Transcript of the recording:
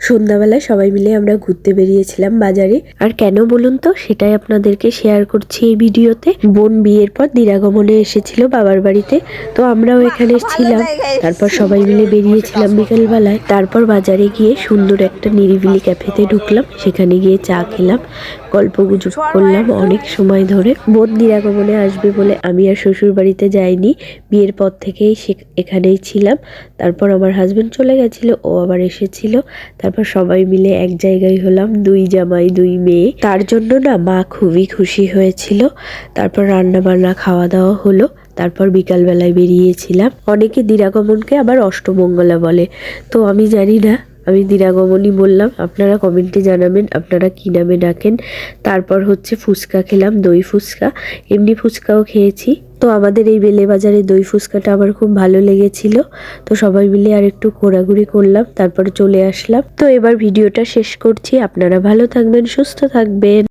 সন্ধ্যাবেলায় সবাই মিলে আমরা ঘুরতে বেরিয়েছিলাম বাজারে। আর কেন বলুন তো, সেটাই আপনাদেরকে শেয়ার করছি এই ভিডিওতে। বোন বিয়ের পর দিরাগমনে এসেছিল বাবার বাড়িতে, তো আমরাও এখানে ছিলাম। তারপর সবাই মিলে বেরিয়েছিলাম বিকেল বেলায়। তারপর বাজারে গিয়ে সুন্দর একটা নিরিবিলি ক্যাফেতে ঢুকলাম, সেখানে গিয়ে চা খেলাম, গল্প গুজব করলাম অনেক সময় ধরে। বোন দিরাগমনে আসবে বলে আমি আর শ্বশুর বাড়িতে যাইনি, বিয়ের পর থেকেই এখানেই ছিলাম। তারপর আমার হাজবেন্ড চলে গেছিল, ও আবার এসেছিল। তারপর সবাই মিলে এক জায়গায় হলাম, 2 জামাই 2 মেয়ে। তার জন্য না মা খুবই খুশি হয়েছিল। তারপর রান্না বান্না খাওয়া দাওয়া হলো। তারপর বিকাল বেলায় বেরিয়েছিলাম। অনেকে দিরাগমনকে আবার অষ্টমঙ্গলা বলে, তো আমি জানি না, আমি দিরাগমনই বললাম। আপনারা কমেন্টে জানাবেন আপনারা কি নামে ডাকেন। তারপর হচ্ছে ফুচকা খেলাম, দই ফুচকা। এমনি ফুচকাও খেয়েছি। তো আমাদের এই বেলে বাজারে দই ফুচকাটা আমার খুব ভালো লেগেছিল। তো সবাই মিলে আর একটু ঘোরাঘুরি করলাম, তারপরে চলে আসলাম। তো এবার ভিডিওটা শেষ করছি। আপনারা ভালো থাকবেন, সুস্থ থাকবেন।